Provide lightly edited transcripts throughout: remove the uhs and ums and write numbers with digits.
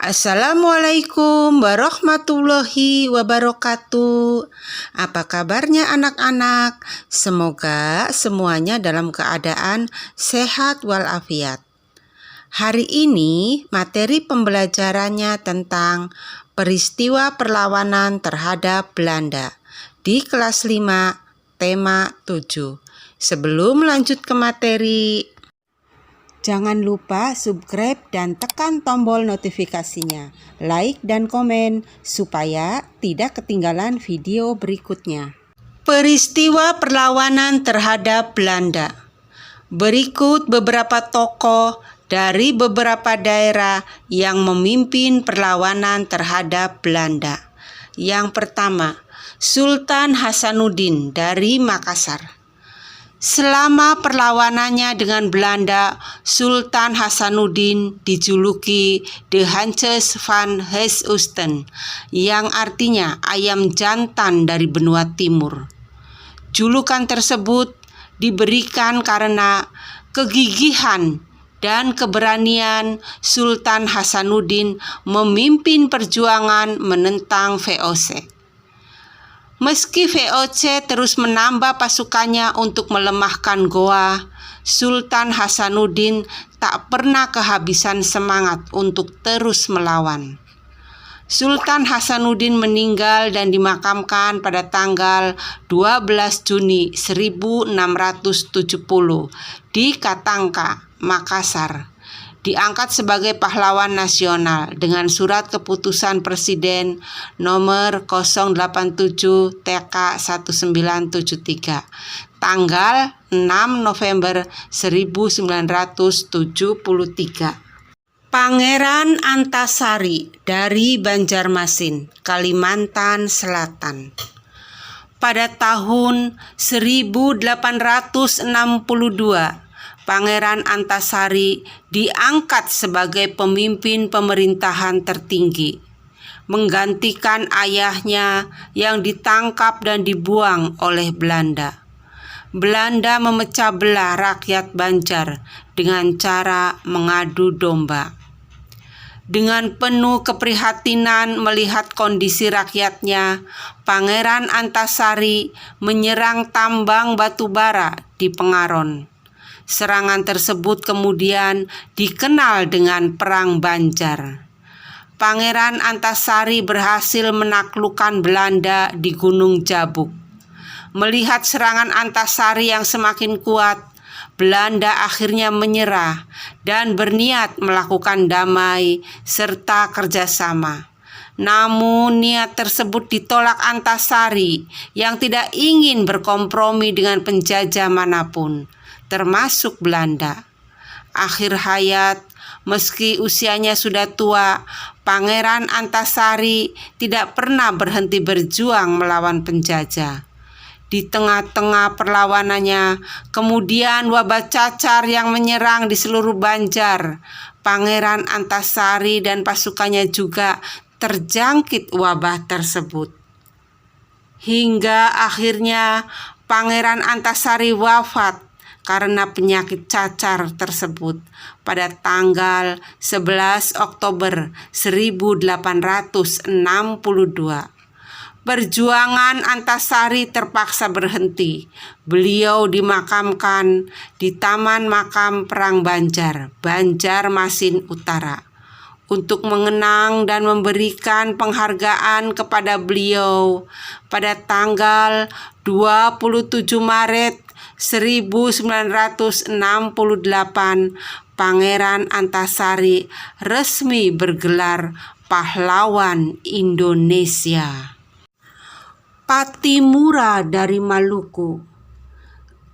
Assalamualaikum warahmatullahi wabarakatuh. Apa kabarnya anak-anak? Semoga semuanya dalam keadaan sehat walafiat. Hari ini materi pembelajarannya tentang peristiwa perlawanan terhadap Belanda di kelas 5 tema 7. Sebelum lanjut ke materi, jangan lupa subscribe dan tekan tombol notifikasinya, like dan komen supaya tidak ketinggalan video berikutnya. Peristiwa perlawanan terhadap Belanda. Berikut beberapa tokoh dari beberapa daerah yang memimpin perlawanan terhadap Belanda. Yang pertama, Sultan Hasanuddin dari Makassar. Selama perlawanannya dengan Belanda, Sultan Hasanuddin dijuluki De Hansjes van het Oosten, yang artinya ayam jantan dari benua timur. Julukan tersebut diberikan karena kegigihan dan keberanian Sultan Hasanuddin memimpin perjuangan menentang VOC. Meski VOC terus menambah pasukannya untuk melemahkan Goa, Sultan Hasanuddin tak pernah kehabisan semangat untuk terus melawan. Sultan Hasanuddin meninggal dan dimakamkan pada tanggal 12 Juni 1670 di Katangka, Makassar. Diangkat sebagai pahlawan nasional dengan surat keputusan Presiden nomor 087 TK 1973 tanggal 6 November 1973. Pangeran Antasari dari Banjarmasin, Kalimantan Selatan. Pada tahun 1862, Pangeran Antasari diangkat sebagai pemimpin pemerintahan tertinggi, menggantikan ayahnya yang ditangkap dan dibuang oleh Belanda. Belanda memecah belah rakyat Banjar dengan cara mengadu domba. Dengan penuh keprihatinan melihat kondisi rakyatnya, Pangeran Antasari menyerang tambang batu bara di Pengaron. Serangan tersebut kemudian dikenal dengan Perang Banjar. Pangeran Antasari berhasil menaklukkan Belanda di Gunung Jabuk. Melihat serangan Antasari yang semakin kuat, Belanda akhirnya menyerah dan berniat melakukan damai serta kerjasama. Namun niat tersebut ditolak Antasari yang tidak ingin berkompromi dengan penjajah manapun, termasuk Belanda. Akhir hayat, meski usianya sudah tua, Pangeran Antasari tidak pernah berhenti berjuang melawan penjajah. Di tengah-tengah perlawanannya, kemudian wabah cacar yang menyerang di seluruh Banjar. Pangeran Antasari dan pasukannya juga terjangkit wabah tersebut. Hingga akhirnya Pangeran Antasari wafat karena penyakit cacar tersebut pada tanggal 11 Oktober 1862. Perjuangan Antasari terpaksa berhenti. Beliau dimakamkan di Taman Makam Perang Banjar, Banjarmasin Utara. Untuk mengenang dan memberikan penghargaan kepada beliau, pada tanggal 27 Maret 1968, Pangeran Antasari resmi bergelar Pahlawan Indonesia. Patimura dari Maluku.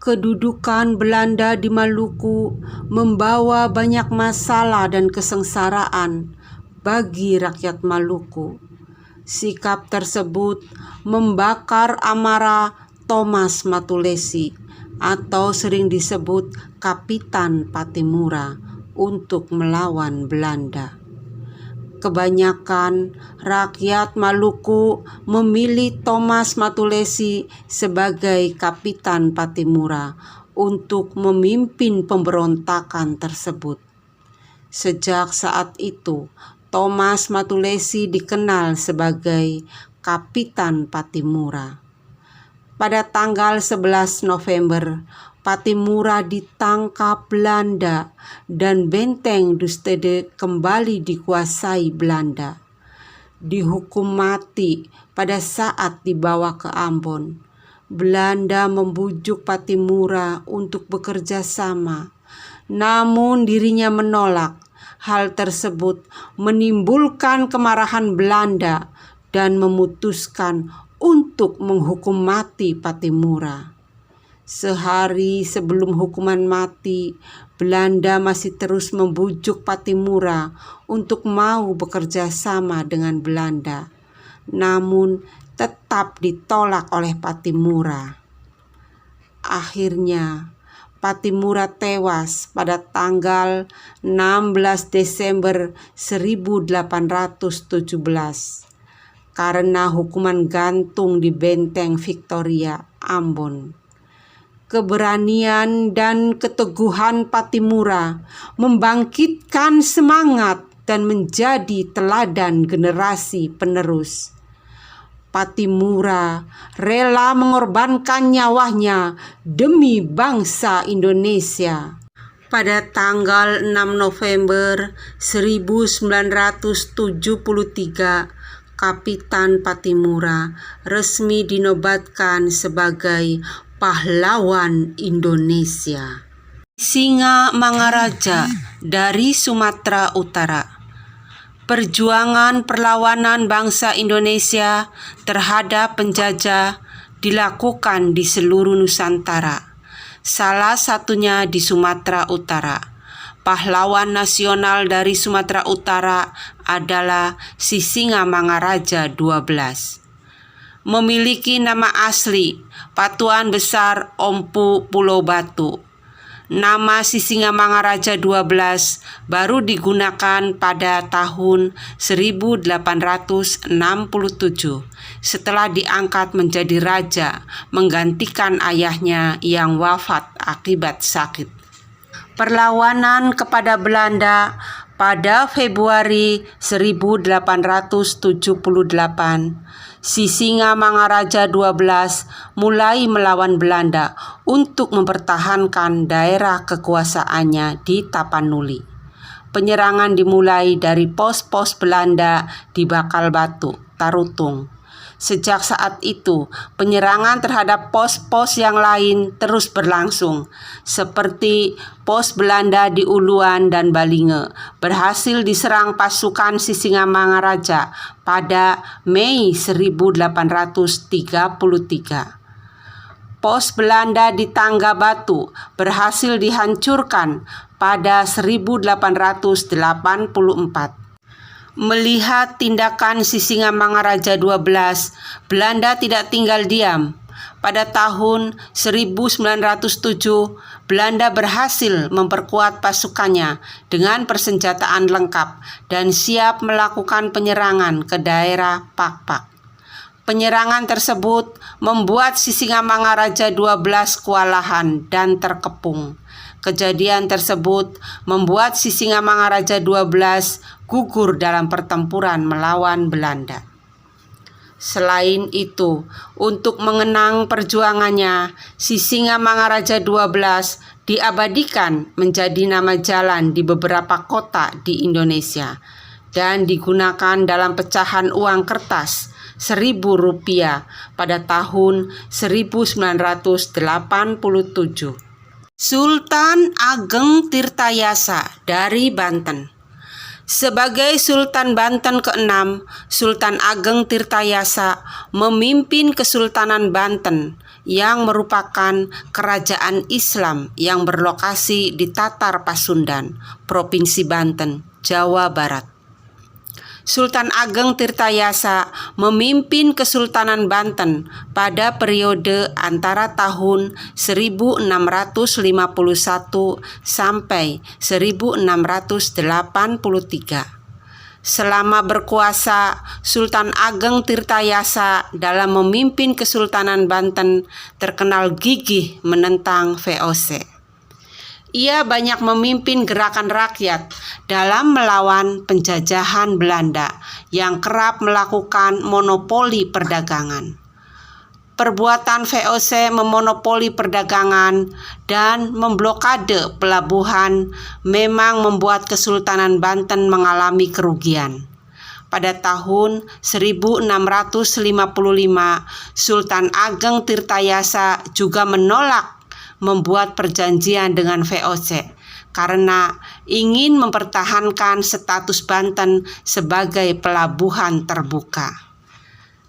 Kedudukan Belanda di Maluku membawa banyak masalah dan kesengsaraan bagi rakyat Maluku. Sikap tersebut membakar amarah Thomas Matulesi atau sering disebut Kapitan Patimura untuk melawan Belanda. Kebanyakan rakyat Maluku memilih Thomas Matulesi sebagai Kapitan Patimura untuk memimpin pemberontakan tersebut. Sejak saat itu, Thomas Matulesi dikenal sebagai Kapitan Pattimura. Pada tanggal 11 November, Pattimura ditangkap Belanda dan benteng Dusstede kembali dikuasai Belanda. Dihukum mati pada saat dibawa ke Ambon. Belanda membujuk Pattimura untuk bekerja sama, namun dirinya menolak. Hal tersebut menimbulkan kemarahan Belanda dan memutuskan untuk menghukum mati Pattimura. Sehari sebelum hukuman mati, Belanda masih terus membujuk Pattimura untuk mau bekerja sama dengan Belanda, namun tetap ditolak oleh Pattimura. Akhirnya, Pattimura tewas pada tanggal 16 Desember 1817 karena hukuman gantung di Benteng Victoria, Ambon. Keberanian dan keteguhan Pattimura membangkitkan semangat dan menjadi teladan generasi penerus. Pattimura rela mengorbankan nyawanya demi bangsa Indonesia. Pada tanggal 6 November 1973, Kapitan Pattimura resmi dinobatkan sebagai pahlawan Indonesia. Singamangaraja dari Sumatera Utara. Perjuangan perlawanan bangsa Indonesia terhadap penjajah dilakukan di seluruh Nusantara, salah satunya di Sumatera Utara. Pahlawan nasional dari Sumatera Utara adalah Sisingamangaraja 12. Memiliki nama asli Patuan Besar Ompu Pulau Batu. Nama Sisingamangaraja 12 baru digunakan pada tahun 1867 setelah diangkat menjadi raja menggantikan ayahnya yang wafat akibat sakit. Perlawanan kepada Belanda pada Februari 1878, Sisingamangaraja 12 mulai melawan Belanda untuk mempertahankan daerah kekuasaannya di Tapanuli. Penyerangan dimulai dari pos-pos Belanda di Bakal Batu, Tarutung. Sejak saat itu, penyerangan terhadap pos-pos yang lain terus berlangsung, seperti pos Belanda di Uluan dan Balinge, berhasil diserang pasukan Sisingamangaraja pada Mei 1833. Pos Belanda di Tangga Batu berhasil dihancurkan pada 1884. Melihat tindakan Sisingamangaraja 12, Belanda tidak tinggal diam. Pada tahun 1907, Belanda berhasil memperkuat pasukannya dengan persenjataan lengkap dan siap melakukan penyerangan ke daerah Pakpak. Penyerangan tersebut membuat Sisingamangaraja 12 kewalahan dan terkepung. Kejadian tersebut membuat Sisingamangaraja 12 gugur dalam pertempuran melawan Belanda. Selain itu, untuk mengenang perjuangannya, Sisingamangaraja 12 diabadikan menjadi nama jalan di beberapa kota di Indonesia dan digunakan dalam pecahan uang kertas Rp1.000 pada tahun 1987. Sultan Ageng Tirtayasa dari Banten. Sebagai Sultan Banten ke-6, Sultan Ageng Tirtayasa memimpin Kesultanan Banten yang merupakan kerajaan Islam yang berlokasi di Tatar Pasundan, Provinsi Banten, Jawa Barat. Sultan Ageng Tirtayasa memimpin Kesultanan Banten pada periode antara tahun 1651 sampai 1683. Selama berkuasa, Sultan Ageng Tirtayasa dalam memimpin Kesultanan Banten terkenal gigih menentang VOC. Ia banyak memimpin gerakan rakyat dalam melawan penjajahan Belanda yang kerap melakukan monopoli perdagangan. Perbuatan VOC memonopoli perdagangan dan memblokade pelabuhan memang membuat Kesultanan Banten mengalami kerugian. Pada tahun 1655, Sultan Ageng Tirtayasa juga menolak membuat perjanjian dengan VOC karena ingin mempertahankan status Banten sebagai pelabuhan terbuka.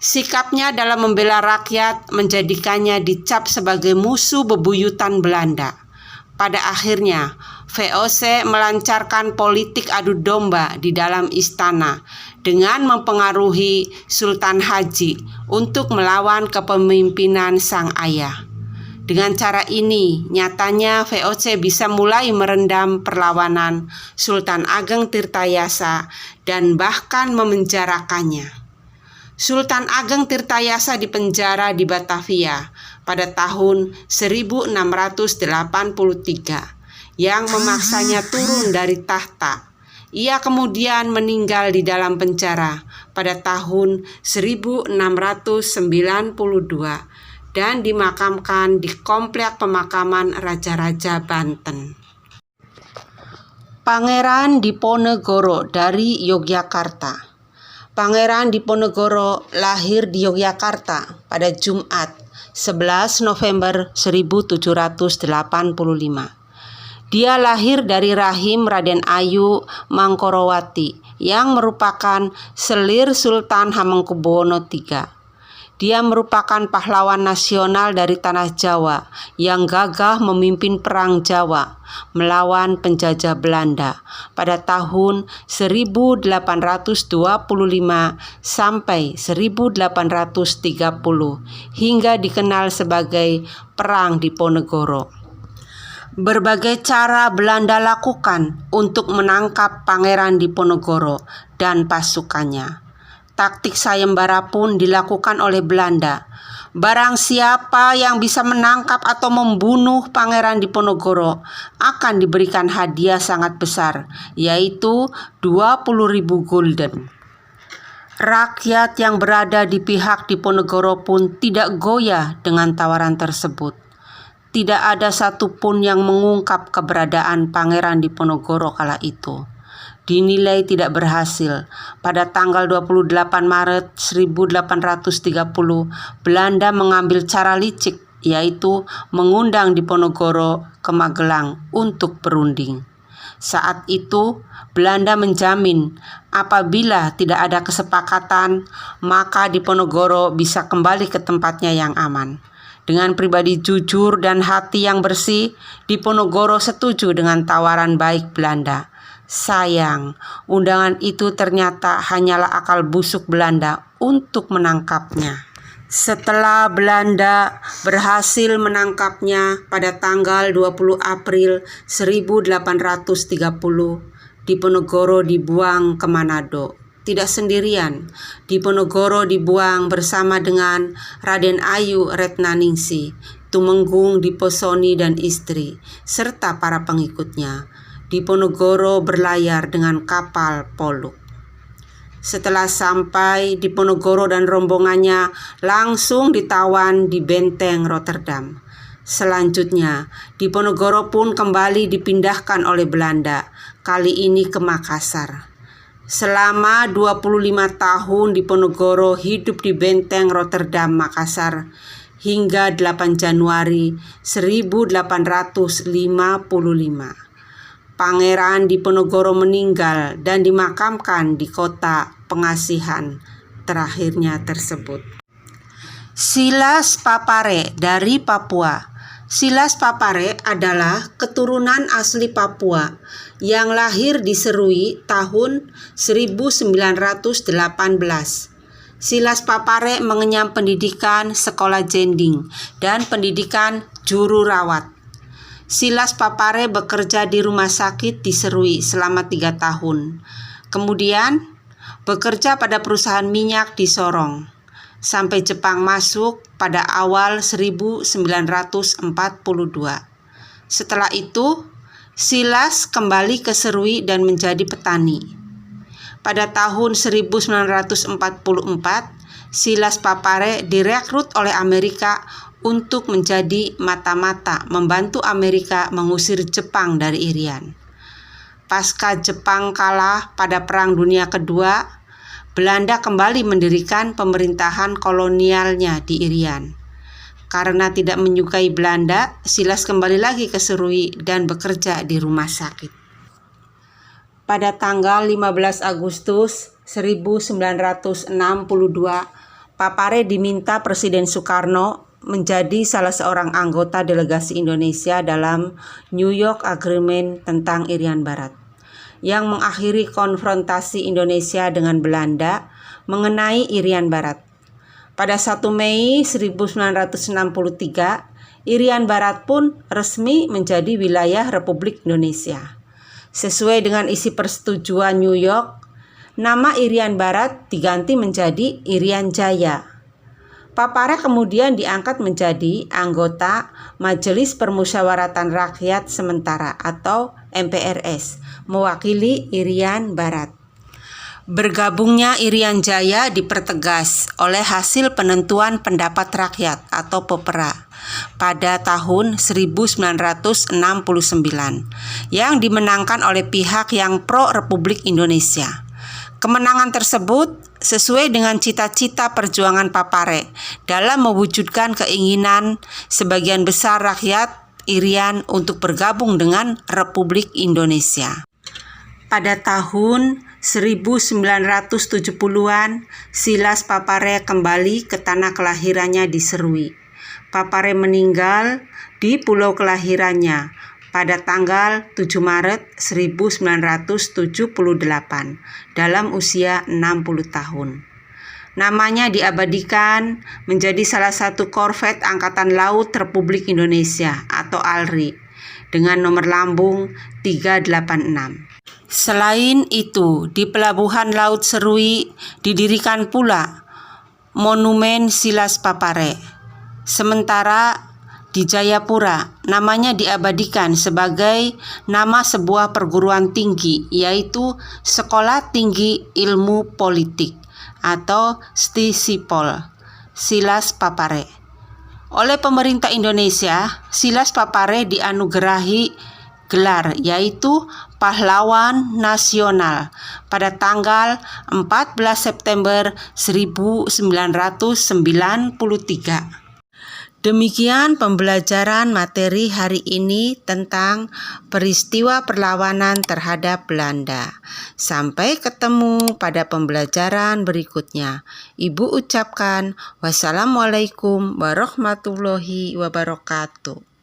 Sikapnya dalam membela rakyat menjadikannya dicap sebagai musuh bebuyutan Belanda. Pada akhirnya, VOC melancarkan politik adu domba di dalam istana dengan mempengaruhi Sultan Haji untuk melawan kepemimpinan sang ayah. Dengan cara ini, nyatanya VOC bisa mulai merendam perlawanan Sultan Ageng Tirtayasa dan bahkan memenjarakannya. Sultan Ageng Tirtayasa dipenjara di Batavia pada tahun 1683 yang memaksanya turun dari tahta. Ia kemudian meninggal di dalam penjara pada tahun 1692 dan dimakamkan di Komplek Pemakaman Raja-Raja Banten. Pangeran Diponegoro dari Yogyakarta. Pangeran Diponegoro lahir di Yogyakarta pada Jumat 11 November 1785. Dia lahir dari rahim Raden Ayu Mangkorowati yang merupakan selir Sultan Hamengkubuwono III. Dia merupakan pahlawan nasional dari tanah Jawa yang gagah memimpin Perang Jawa melawan penjajah Belanda pada tahun 1825 sampai 1830 hingga dikenal sebagai Perang Diponegoro. Berbagai cara Belanda lakukan untuk menangkap Pangeran Diponegoro dan pasukannya. Taktik sayembara pun dilakukan oleh Belanda. Barang siapa yang bisa menangkap atau membunuh Pangeran Diponegoro akan diberikan hadiah sangat besar, yaitu 20.000 gulden. Rakyat yang berada di pihak Diponegoro pun tidak goyah dengan tawaran tersebut. Tidak ada satupun yang mengungkap keberadaan Pangeran Diponegoro kala itu. Dinilai tidak berhasil. Pada tanggal 28 Maret 1830, Belanda mengambil cara licik, yaitu mengundang Diponegoro ke Magelang untuk berunding. Saat itu, Belanda menjamin apabila tidak ada kesepakatan, maka Diponegoro bisa kembali ke tempatnya yang aman. Dengan pribadi jujur dan hati yang bersih, Diponegoro setuju dengan tawaran baik Belanda. Sayang, undangan itu ternyata hanyalah akal busuk Belanda untuk menangkapnya. Setelah Belanda berhasil menangkapnya pada tanggal 20 April 1830, Diponegoro dibuang ke Manado. Tidak sendirian, Diponegoro dibuang bersama dengan Raden Ayu Retnaningsih, Tumenggung Diposoni dan istri, serta para pengikutnya. Diponegoro berlayar dengan kapal Poluk. Setelah sampai, Diponegoro dan rombongannya langsung ditawan di benteng Rotterdam. Selanjutnya, Diponegoro pun kembali dipindahkan oleh Belanda, kali ini ke Makassar. Selama 25 tahun Diponegoro hidup di benteng Rotterdam, Makassar, hingga 8 Januari 1855. Pangeran Diponegoro meninggal dan dimakamkan di kota Pengasihan terakhirnya tersebut. Silas Papare dari Papua. Silas Papare adalah keturunan asli Papua yang lahir di Serui tahun 1918. Silas Papare mengenyam pendidikan sekolah jending dan pendidikan juru rawat. Silas Papare bekerja di rumah sakit di Serui selama 3 tahun. Kemudian bekerja pada perusahaan minyak di Sorong sampai Jepang masuk pada awal 1942. Setelah itu, Silas kembali ke Serui dan menjadi petani. Pada tahun 1944, Silas Papare direkrut oleh Amerika untuk menjadi mata-mata membantu Amerika mengusir Jepang dari Irian. Pasca Jepang kalah pada Perang Dunia Kedua, Belanda kembali mendirikan pemerintahan kolonialnya di Irian. Karena tidak menyukai Belanda, Silas kembali lagi ke Serui dan bekerja di rumah sakit. Pada tanggal 15 Agustus 1962, Papare diminta Presiden Soekarno menjadi salah seorang anggota delegasi Indonesia dalam New York Agreement tentang Irian Barat, yang mengakhiri konfrontasi Indonesia dengan Belanda mengenai Irian Barat. Pada 1 Mei 1963, Irian Barat pun resmi menjadi wilayah Republik Indonesia. Sesuai dengan isi persetujuan New York, nama Irian Barat diganti menjadi Irian Jaya. Papare kemudian diangkat menjadi anggota Majelis Permusyawaratan Rakyat Sementara atau MPRS, mewakili Irian Barat. Bergabungnya Irian Jaya dipertegas oleh hasil penentuan pendapat rakyat atau PEPRA pada tahun 1969 yang dimenangkan oleh pihak yang pro-Republik Indonesia. Kemenangan tersebut sesuai dengan cita-cita perjuangan Papare dalam mewujudkan keinginan sebagian besar rakyat Irian untuk bergabung dengan Republik Indonesia. Pada tahun 1970-an, Silas Papare kembali ke tanah kelahirannya di Serui. Papare meninggal di pulau kelahirannya pada tanggal 7 Maret 1978 dalam usia 60 tahun. Namanya diabadikan menjadi salah satu korvet Angkatan Laut Republik Indonesia atau ALRI dengan nomor lambung 386. Selain itu, di Pelabuhan Laut Serui didirikan pula Monumen Silas Papare. Sementara di Jayapura, namanya diabadikan sebagai nama sebuah perguruan tinggi, yaitu Sekolah Tinggi Ilmu Politik atau STISIPOL Silas Papare. Oleh pemerintah Indonesia, Silas Papare dianugerahi gelar yaitu Pahlawan Nasional pada tanggal 14 September 1993. Demikian pembelajaran materi hari ini tentang peristiwa perlawanan terhadap Belanda. Sampai ketemu pada pembelajaran berikutnya. Ibu ucapkan wassalamualaikum warahmatullahi wabarakatuh.